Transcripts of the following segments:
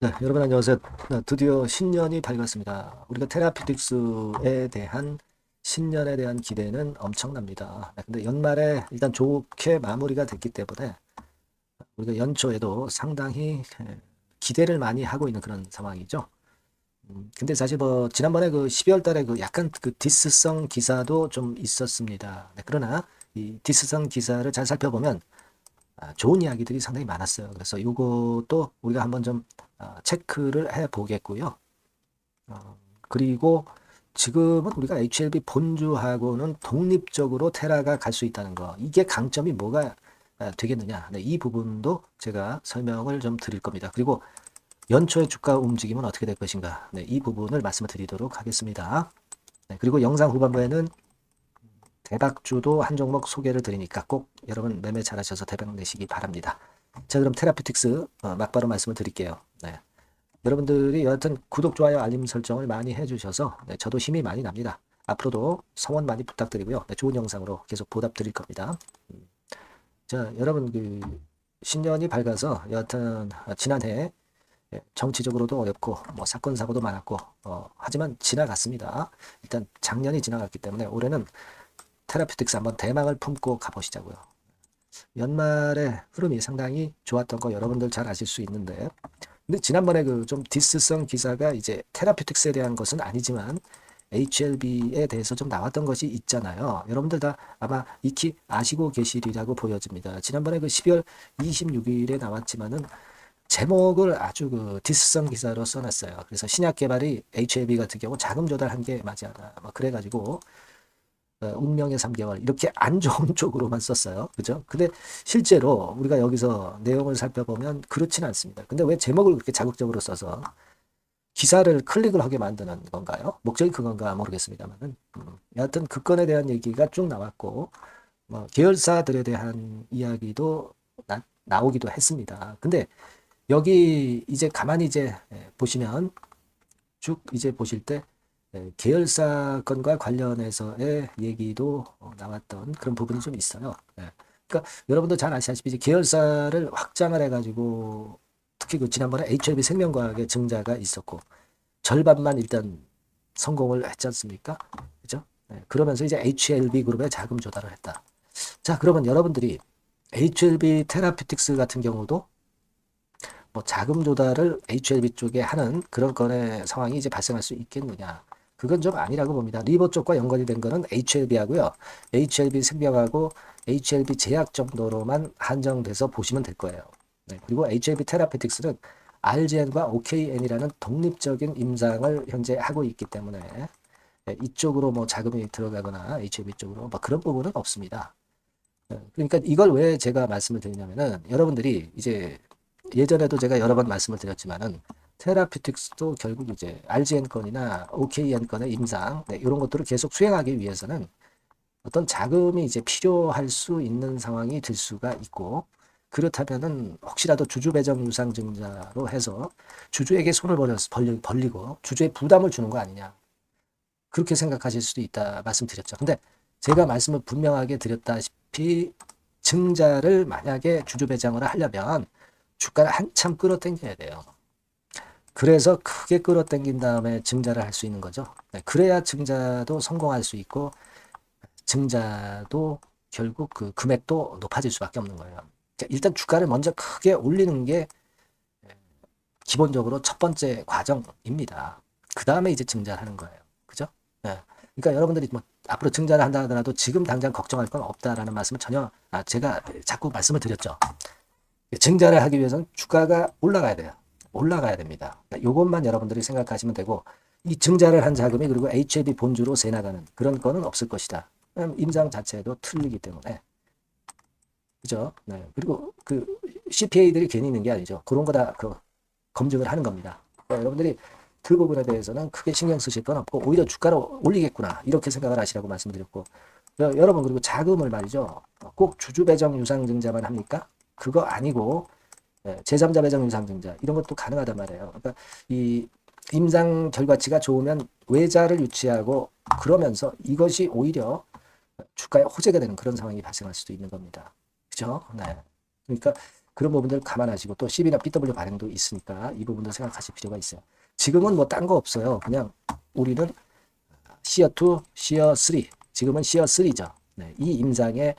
네, 여러분 안녕하세요. 드디어 신년이 밝았습니다. 우리가 테라피틱스에 대한 신년에 대한 기대는 엄청납니다. 네, 근데 연말에 일단 좋게 마무리가 됐기 때문에 우리가 연초에도 상당히 기대를 많이 하고 있는 그런 상황이죠. 근데 사실 뭐 지난번에 그 12월 달에 그 약간 그 디스성 기사도 좀 있었습니다. 네, 그러나 이 디스성 기사를 잘 살펴보면 좋은 이야기들이 상당히 많았어요. 그래서 이것도 우리가 한번 좀 체크를 해 보겠고요. 그리고 지금은 우리가 HLB 본주하고는 독립적으로 테라가 갈 수 있다는 거. 이게 강점이 뭐가 되겠느냐. 네, 이 부분도 제가 설명을 좀 드릴 겁니다. 그리고 연초의 주가 움직임은 어떻게 될 것인가. 네, 이 부분을 말씀을 드리도록 하겠습니다. 네, 그리고 영상 후반부에는 대박주도 한 종목 소개를 드리니까 꼭 여러분 매매 잘하셔서 대박 내시기 바랍니다. 자, 그럼 테라피틱스 막바로 말씀을 드릴게요. 네. 여러분들이 여하튼 구독, 좋아요, 알림 설정을 많이 해주셔서 네, 저도 힘이 많이 납니다. 앞으로도 성원 많이 부탁드리고요. 네, 좋은 영상으로 계속 보답 드릴 겁니다. 자, 여러분 그 신년이 밝아서 여하튼 지난해 정치적으로도 어렵고 뭐 사건 사고도 많았고 하지만 지나갔습니다. 일단 작년이 지나갔기 때문에 올해는 테라피틱스 한번 대망을 품고 가보시자고요. 연말에 흐름이 상당히 좋았던 거 여러분들 잘 아실 수 있는데 근데 지난번에 그 좀 디스성 기사가 이제 테라피틱스에 대한 것은 아니지만 HLB에 대해서 좀 나왔던 것이 있잖아요. 여러분들 다 아마 익히 아시고 계시리라고 보여집니다. 지난번에 그 12월 26일에 나왔지만은 제목을 아주 그 디스성 기사로 써놨어요. 그래서 신약 개발이 HLB 같은 경우 자금 조달한 게 맞이하다. 뭐 그래가지고 운명의 3개월 이렇게 안 좋은 쪽으로만 썼어요. 그죠? 근데 실제로 우리가 여기서 내용을 살펴보면 그렇지는 않습니다. 근데 왜 제목을 그렇게 자극적으로 써서 기사를 클릭을 하게 만드는 건가요? 목적이 그건가 모르겠습니다만은 여하튼 그 건에 대한 얘기가 쭉 나왔고 뭐 계열사들에 대한 이야기도 나오기도 했습니다. 근데 여기 이제 가만히 이제 보시면 쭉 이제 보실 때 계열사 건과 관련해서의 얘기도 나왔던 그런 부분이 좀 있어요. 그러니까 여러분도 잘 아시다시피 이제 계열사를 확장을 해가지고 특히 그 지난번에 HLB 생명과학의 증자가 있었고 절반만 일단 성공을 했지 않습니까? 그죠? 그러면서 이제 HLB 그룹에 자금 조달을 했다. 자, 그러면 여러분들이 HLB 테라피틱스 같은 경우도 뭐 자금 조달을 HLB 쪽에 하는 그런 건의 상황이 이제 발생할 수 있겠느냐. 그건 좀 아니라고 봅니다. 리버 쪽과 연관이 된 거는 HLB하고요. HLB 생명하고 HLB 제약 정도로만 한정돼서 보시면 될 거예요. 네, 그리고 HLB 테라페틱스는 RGN과 OKN이라는 독립적인 임상을 현재 하고 있기 때문에 이쪽으로 뭐 자금이 들어가거나 HLB 쪽으로 뭐 그런 부분은 없습니다. 그러니까 이걸 왜 제가 말씀을 드리냐면은 여러분들이 이제 예전에도 제가 여러 번 말씀을 드렸지만은 테라피틱스도 결국 이제 RGN 건이나 OKN 건의 임상 이런 것들을 계속 수행하기 위해서는 어떤 자금이 이제 필요할 수 있는 상황이 될 수가 있고 그렇다면은 혹시라도 주주 배정 유상증자로 해서 주주에게 손을 벌리고 주주의 부담을 주는 거 아니냐 그렇게 생각하실 수도 있다 말씀드렸죠. 근데 제가 말씀을 분명하게 드렸다시피 증자를 만약에 주주 배정을 하려면 주가를 한참 끌어당겨야 돼요. 그래서 크게 끌어당긴 다음에 증자를 할 수 있는 거죠. 네, 그래야 증자도 성공할 수 있고 증자도 결국 그 금액도 높아질 수밖에 없는 거예요. 일단 주가를 먼저 크게 올리는 게 기본적으로 첫 번째 과정입니다. 그 다음에 이제 증자를 하는 거예요. 그죠? 네. 그러니까 여러분들이 뭐 앞으로 증자를 한다 하더라도 지금 당장 걱정할 건 없다라는 말씀을 전혀 제가 자꾸 말씀을 드렸죠. 증자를 하기 위해서는 주가가 올라가야 돼요. 올라가야 됩니다. 이것만 여러분들이 생각하시면 되고 이 증자를 한 자금이 그리고 HLB 본주로 새 나가는 그런 거는 없을 것이다. 임상 자체도 틀리기 때문에 그죠? 네. 그리고 그 CPA들이 괜히 있는 게 아니죠. 그런 거 다 그 검증을 하는 겁니다. 그러니까 여러분들이 그 부분에 대해서는 크게 신경 쓰실 건 없고 오히려 주가를 올리겠구나 이렇게 생각을 하시라고 말씀드렸고 여러분 그리고 자금을 말이죠. 꼭 주주 배정 유상증자만 합니까? 그거 아니고 제3자 배정 유상증자 이런 것도 가능하단 말이에요. 그러니까 이 임상 결과치가 좋으면 외자를 유치하고 그러면서 이것이 오히려 주가에 호재가 되는 그런 상황이 발생할 수도 있는 겁니다. 그죠? 네. 그러니까 그런 부분들 감안하시고 또 CB나 BW 발행도 있으니까 이 부분도 생각하실 필요가 있어요. 지금은 뭐 딴 거 없어요. 그냥 우리는 시어 2, 시어 3, 지금은 시어 3죠. 네, 이 임상의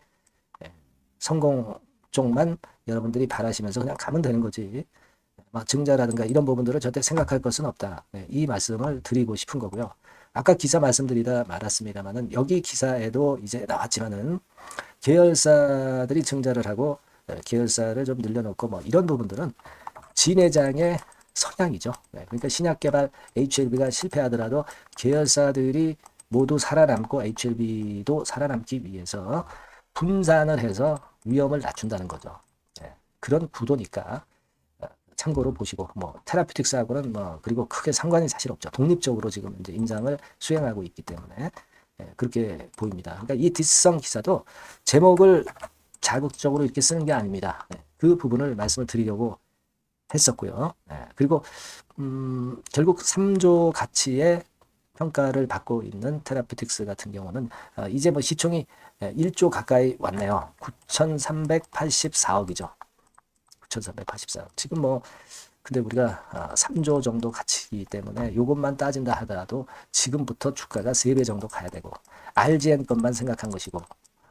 성공 쪽만 여러분들이 바라시면서 그냥 가면 되는 거지. 증자라든가 이런 부분들을 절대 생각할 것은 없다. 네, 이 말씀을 드리고 싶은 거고요. 아까 기사 말씀드리다 말았습니다만은 여기 기사에도 이제 나왔지만은 계열사들이 증자를 하고 계열사를 좀 늘려놓고 뭐 이런 부분들은 진회장의 성향이죠. 네, 그러니까 신약 개발 HLB가 실패하더라도 계열사들이 모두 살아남고 HLB도 살아남기 위해서 분산을 해서 위험을 낮춘다는 거죠. 네, 그런 구도니까 참고로 보시고 뭐 테라피틱스하고는 뭐 그리고 크게 상관이 사실 없죠. 독립적으로 지금 이제 임상을 수행하고 있기 때문에 그렇게 보입니다. 그러니까 이 디스성 기사도 제목을 자극적으로 이렇게 쓰는 게 아닙니다. 그 부분을 말씀을 드리려고 했었고요. 그리고 결국 3조 가치의 평가를 받고 있는 테라피틱스 같은 경우는 이제 뭐 시총이 1조 가까이 왔네요. 9,384억이죠. 9,384억. 지금 뭐 근데 우리가 3조 정도 가치이기 때문에 이것만 따진다 하더라도 지금부터 주가가 3배 정도 가야 되고 RGN 것만 생각한 것이고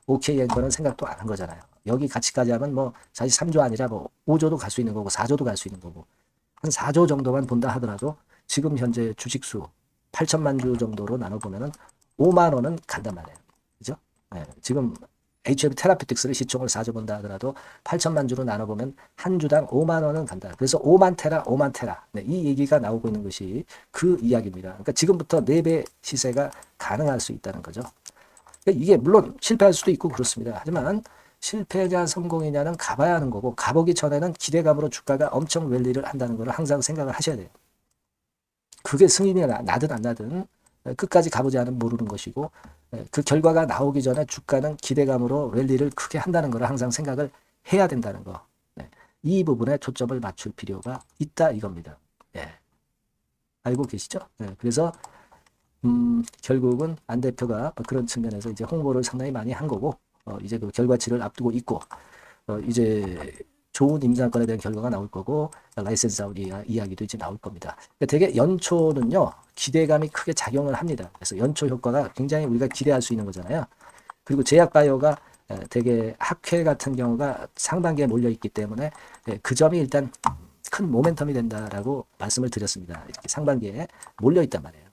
OKN 거는 생각도 안 한 거잖아요. 여기 가치까지 하면 뭐 사실 3조 아니라 뭐 5조도 갈 수 있는 거고 4조도 갈 수 있는 거고 한 4조 정도만 본다 하더라도 지금 현재 주식수 8천만 주 정도로 나눠보면은 5만 원은 간단 말이에요. 그죠? 네, 지금 HLB 테라피틱스를 시총을 4조 본다 하더라도 8천만 주로 나눠보면 한 주당 5만 원은 간다. 그래서 5만 테라, 5만 테라. 네, 이 얘기가 나오고 있는 것이 그 이야기입니다. 그러니까 지금부터 4배 시세가 가능할 수 있다는 거죠. 그러니까 이게 물론 실패할 수도 있고 그렇습니다. 하지만 실패냐 성공이냐는 가봐야 하는 거고 가보기 전에는 기대감으로 주가가 엄청 랠리를 한다는 걸 항상 생각을 하셔야 돼요. 그게 승인이 나든 안 나든 끝까지 가보지 않으면 모르는 것이고 그 결과가 나오기 전에 주가는 기대감으로 랠리를 크게 한다는 걸 항상 생각을 해야 된다는 거. 이 부분에 초점을 맞출 필요가 있다 이겁니다. 알고 계시죠? 그래서 결국은 안 대표가 그런 측면에서 이제 홍보를 상당히 많이 한 거고 이제 그 결과치를 앞두고 있고 이제 좋은 임상권에 대한 결과가 나올 거고 라이센스 아웃 이야기도 이제 나올 겁니다. 그러니까 되게 연초는요 기대감이 크게 작용을 합니다. 그래서 연초 효과가 굉장히 우리가 기대할 수 있는 거잖아요. 그리고 제약바이오가 되게 학회 같은 경우가 상반기에 몰려 있기 때문에 그 점이 일단 큰 모멘텀이 된다라고 말씀을 드렸습니다. 이렇게 상반기에 몰려 있단 말이에요.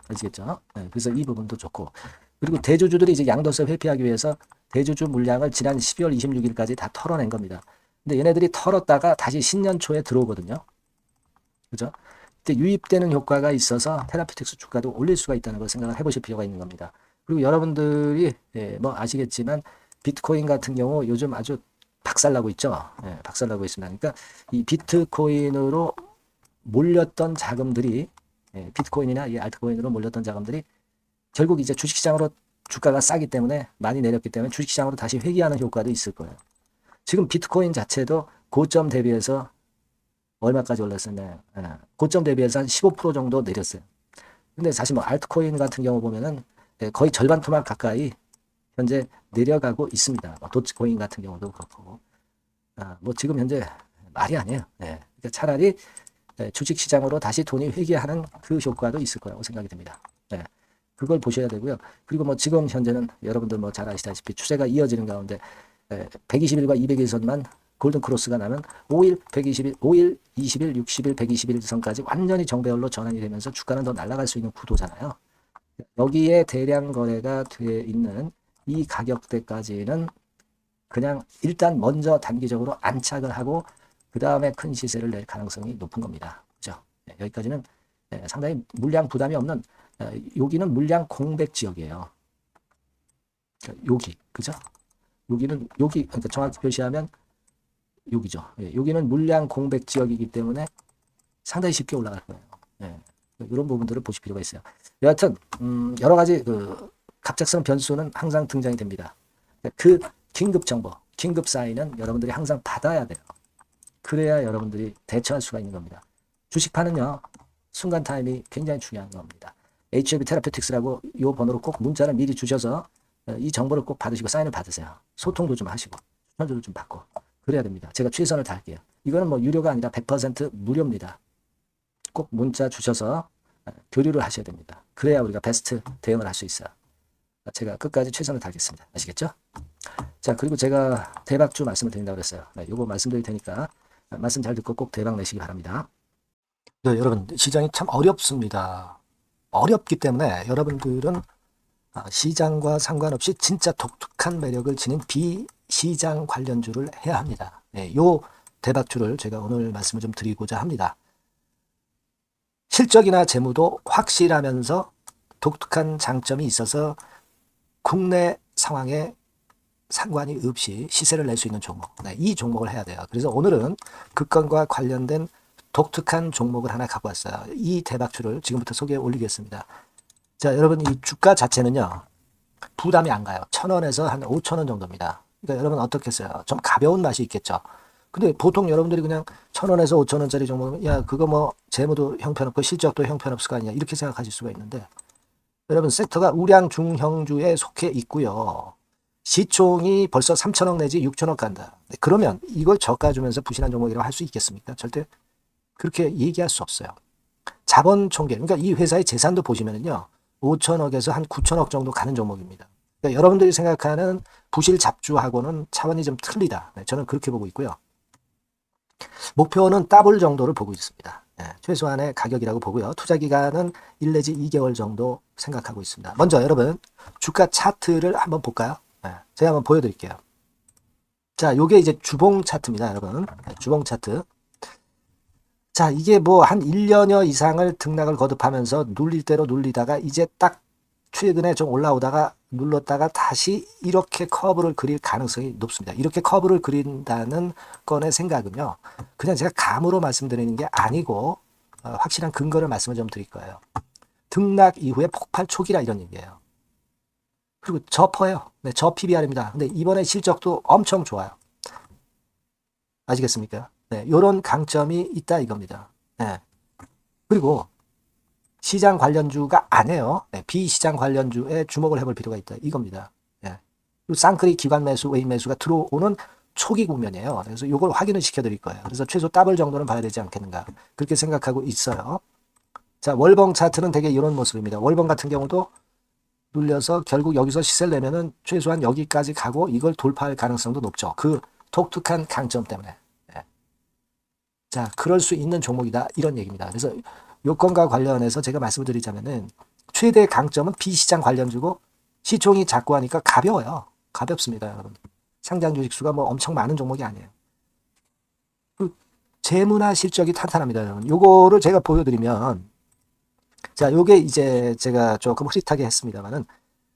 아시겠죠? 그래서 이 부분도 좋고 그리고 대주주들이 이제 양도세 회피하기 위해서 대주주 물량을 지난 12월 26일까지 다 털어낸 겁니다. 근데 얘네들이 털었다가 다시 신년 초에 들어오거든요. 그죠? 그때 유입되는 효과가 있어서 테라피틱스 주가도 올릴 수가 있다는 걸 생각을 해보실 필요가 있는 겁니다. 그리고 여러분들이 뭐 아시겠지만 비트코인 같은 경우 요즘 아주 박살나고 있죠. 박살나고 있습니다. 그러니까 이 비트코인으로 몰렸던 자금들이 비트코인이나 이 알트코인으로 몰렸던 자금들이 결국 이제 주식시장으로 주가가 싸기 때문에 많이 내렸기 때문에 주식시장으로 다시 회귀하는 효과도 있을 거예요. 지금 비트코인 자체도 고점 대비해서 얼마까지 올랐었나요? 고점 대비해서 한 15% 정도 내렸어요. 근데 사실 뭐 알트코인 같은 경우 보면은 거의 절반 토막 가까이 현재 내려가고 있습니다. 도치코인 같은 경우도 그렇고. 뭐 지금 현재 말이 아니에요. 그러니까 차라리 주식시장으로 다시 돈이 회귀하는 그 효과도 있을 거라고 생각이 듭니다. 그걸 보셔야 되고요. 그리고 뭐 지금 현재는 여러분들 뭐 잘 아시다시피 추세가 이어지는 가운데 120일과 200일선만 골든 크로스가 나면 5일, 120일, 5일, 20일, 60일, 120일 선까지 완전히 정배열로 전환이 되면서 주가는 더 날아갈 수 있는 구도잖아요. 여기에 대량 거래가 돼 있는 이 가격대까지는 그냥 일단 먼저 단기적으로 안착을 하고 그 다음에 큰 시세를 낼 가능성이 높은 겁니다. 그죠? 여기까지는 상당히 물량 부담이 없는 여기는 물량 공백 지역이에요. 여기 그죠? 여기는 여기 그러니까 정확히 표시하면 여기죠. 여기는 물량 공백 지역이기 때문에 상당히 쉽게 올라갈 거예요. 이런 부분들을 보실 필요가 있어요. 여하튼 여러 가지 그 갑작스러운 변수는 항상 등장이 됩니다. 그 긴급 정보, 긴급 사인은 여러분들이 항상 받아야 돼요. 그래야 여러분들이 대처할 수가 있는 겁니다. 주식파는요 순간 타임이 굉장히 중요한 겁니다. HLB 테라피틱스라고 이 번호로 꼭 문자를 미리 주셔서 이 정보를 꼭 받으시고 사인을 받으세요. 소통도 좀 하시고 추천도 좀 받고 그래야 됩니다. 제가 최선을 다할게요. 이거는 뭐 유료가 아니라 100% 무료입니다. 꼭 문자 주셔서 교류를 하셔야 됩니다. 그래야 우리가 베스트 대응을 할 수 있어요. 제가 끝까지 최선을 다하겠습니다. 아시겠죠? 자, 그리고 제가 대박주 말씀을 드린다고 그랬어요. 네, 요거 말씀드릴 테니까 말씀 잘 듣고 꼭 대박 내시기 바랍니다. 네, 여러분, 시장이 참 어렵습니다. 어렵기 때문에 여러분들은 시장과 상관없이 진짜 독특한 매력을 지닌 비시장 관련주를 해야 합니다. 네, 요 대박주를 제가 오늘 말씀을 좀 드리고자 합니다. 실적이나 재무도 확실하면서 독특한 장점이 있어서 국내 상황에 상관이 없이 시세를 낼 수 있는 종목. 네, 이 종목을 해야 돼요. 그래서 오늘은 그건과 관련된 독특한 종목을 하나 갖고 왔어요. 이 대박주를 지금부터 소개해 올리겠습니다. 자, 여러분, 이 주가 자체는요, 부담이 안 가요. 1,000원에서 한 5,000원 정도입니다. 그러니까 여러분 어떻겠어요? 좀 가벼운 맛이 있겠죠. 근데 보통 여러분들이 그냥 1,000원에서 5,000원짜리 종목은, 야, 그거 뭐, 재무도 형편없고 실적도 형편없을 거 아니냐, 이렇게 생각하실 수가 있는데, 여러분, 섹터가 우량 중형주에 속해 있고요. 시총이 벌써 3,000억 내지 6,000억 간다. 그러면 이걸 저가 주면서 부실한 종목이라고 할 수 있겠습니까? 절대 그렇게 얘기할 수 없어요. 자본 총계, 그러니까 이 회사의 재산도 보시면은요, 5,000억에서 한 9,000억 정도 가는 종목입니다. 그러니까 여러분들이 생각하는 부실 잡주하고는 차원이 좀 틀리다. 네, 저는 그렇게 보고 있고요. 목표는 더블 정도를 보고 있습니다. 네, 최소한의 가격이라고 보고요. 투자 기간은 1 내지 2개월 정도 생각하고 있습니다. 먼저 여러분, 주가 차트를 한번 볼까요? 네, 제가 한번 보여드릴게요. 자, 요게 이제 주봉 차트입니다, 여러분. 네, 주봉 차트. 자, 이게 뭐 한 1년여 이상을 등락을 거듭하면서 눌릴 대로 눌리다가 이제 딱 최근에 좀 올라오다가 눌렀다가 다시 이렇게 커브를 그릴 가능성이 높습니다. 이렇게 커브를 그린다는 건의 생각은요, 그냥 제가 감으로 말씀드리는 게 아니고 확실한 근거를 말씀을 좀 드릴 거예요. 등락 이후에 폭발 초기라 이런 얘기예요. 그리고 저퍼예요. 네, 저 PBR입니다. 근데 이번에 실적도 엄청 좋아요. 아시겠습니까? 네, 요런 강점이 있다 이겁니다. 네. 그리고 시장 관련주가 아니에요. 네, 비시장 관련주에 주목을 해볼 필요가 있다 이겁니다. 네. 그리고 쌍끌이 기관 매수, 외인 매수가 들어오는 초기 국면이에요. 그래서 요걸 확인을 시켜드릴 거예요. 그래서 최소 더블 정도는 봐야 되지 않겠는가 그렇게 생각하고 있어요. 자, 월봉 차트는 되게 이런 모습입니다. 월봉 같은 경우도 눌려서 결국 여기서 시세를 내면은 최소한 여기까지 가고 이걸 돌파할 가능성도 높죠. 그 독특한 강점 때문에. 자, 그럴 수 있는 종목이다 이런 얘기입니다. 그래서 요건과 관련해서 제가 말씀을 드리자면은 최대 강점은 비시장 관련주고 시총이 작고 하니까 가벼워요. 가볍습니다, 여러분. 상장 주식 수가 뭐 엄청 많은 종목이 아니에요. 재무나 실적이 탄탄합니다, 여러분. 요거를 제가 보여드리면, 자, 요게 이제 제가 조금 흐릿하게 했습니다만은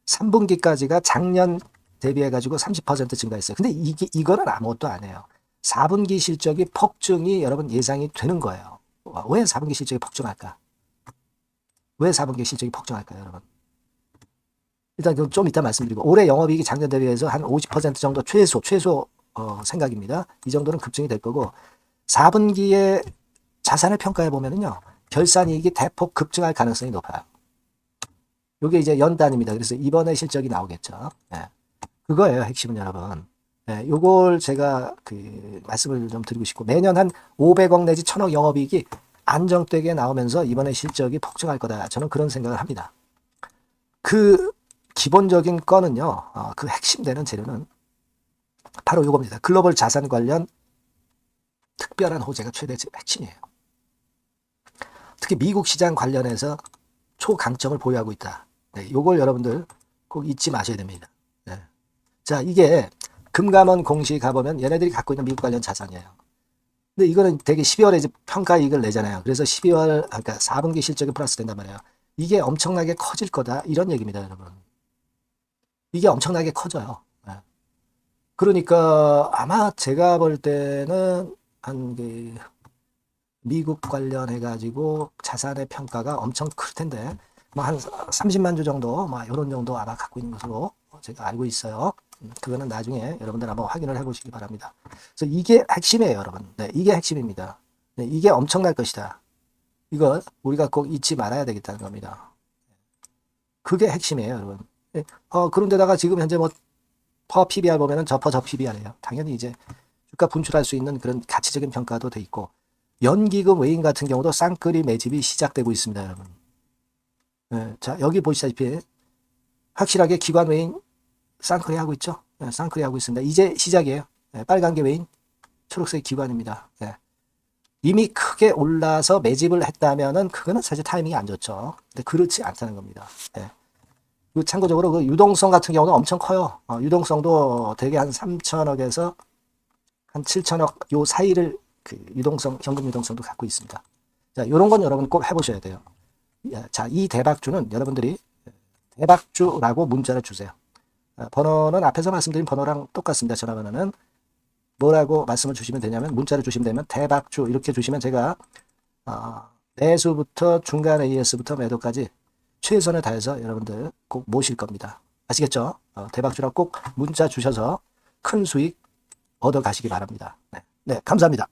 3분기까지가 작년 대비해가지고 30% 증가했어요. 근데 이거는 아무것도 아니에요. 4분기 실적이 폭증이 여러분 예상이 되는 거예요. 왜 4분기 실적이 폭증할까? 왜 4분기 실적이 폭증할까요, 여러분? 일단 좀 이따 말씀드리고 올해 영업이익이 작년 대비해서 한 50% 정도 최소 생각입니다. 이 정도는 급증이 될 거고 4분기에 자산을 평가해 보면은요. 결산이익이 대폭 급증할 가능성이 높아요. 이게 이제 연단입니다. 그래서 이번에 실적이 나오겠죠. 네. 그거예요, 핵심은 여러분. 네, 요걸 제가 말씀을 좀 드리고 싶고 매년 한 500억 내지 1000억 영업이익이 안정되게 나오면서 이번에 실적이 폭증할 거다. 저는 그런 생각을 합니다. 그 기본적인 거는요. 그 핵심되는 재료는 바로 요겁니다. 글로벌 자산 관련 특별한 호재가 최대 핵심이에요. 특히 미국 시장 관련해서 초강점을 보유하고 있다. 네, 요걸 여러분들 꼭 잊지 마셔야 됩니다. 네. 자, 이게 금감원 공시 가보면 얘네들이 갖고 있는 미국 관련 자산이에요. 근데 이거는 되게 12월에 이제 평가이익을 내잖아요. 그래서 12월, 그러니까 4분기 실적이 플러스 된단 말이에요. 이게 엄청나게 커질 거다. 이런 얘기입니다, 여러분. 이게 엄청나게 커져요. 네. 그러니까 아마 제가 볼 때는 미국 관련해가지고 자산의 평가가 엄청 클 텐데, 뭐 한 30만 주 정도, 뭐 이런 정도 아마 갖고 있는 것으로 제가 알고 있어요. 그거는 나중에 여러분들 한번 확인을 해보시기 바랍니다. 그래서 이게 핵심이에요, 여러분. 네, 이게 핵심입니다. 네, 이게 엄청날 것이다. 이거 우리가 꼭 잊지 말아야 되겠다는 겁니다. 그게 핵심이에요, 여러분. 네, 그런데다가 지금 현재 뭐 퍼 PBR 보면은 저 PBR이에요. 당연히 이제 주가 분출할 수 있는 그런 가치적인 평가도 돼 있고, 연기금 외인 같은 경우도 쌍끌이 매집이 시작되고 있습니다, 여러분. 자, 여기 보시다시피 확실하게 기관 외인 쌍끌이 하고 있죠. 쌍끌이 하고 있습니다. 이제 시작이에요. 빨간 게 외인, 초록색 기관입니다. 이미 크게 올라서 매집을 했다면은 그거는 사실 타이밍이 안 좋죠. 근데 그렇지 않다는 겁니다. 그리고 참고적으로 그 유동성 같은 경우는 엄청 커요. 유동성도 대개 한 3천억에서 한 7천억 요 사이를 그 유동성, 현금 유동성도 갖고 있습니다. 자, 요런 건 여러분 꼭 해보셔야 돼요. 자, 이 대박주는 여러분들이 대박주라고 문자를 주세요. 번호는 앞에서 말씀드린 번호랑 똑같습니다. 전화번호는 뭐라고 말씀을 주시면 되냐면, 문자를 주시면 되면 대박주 이렇게 주시면 제가 매수부터 중간 AS부터 매도까지 최선을 다해서 여러분들 꼭 모실 겁니다. 아시겠죠? 대박주라고 꼭 문자 주셔서 큰 수익 얻어 가시기 바랍니다. 네, 감사합니다.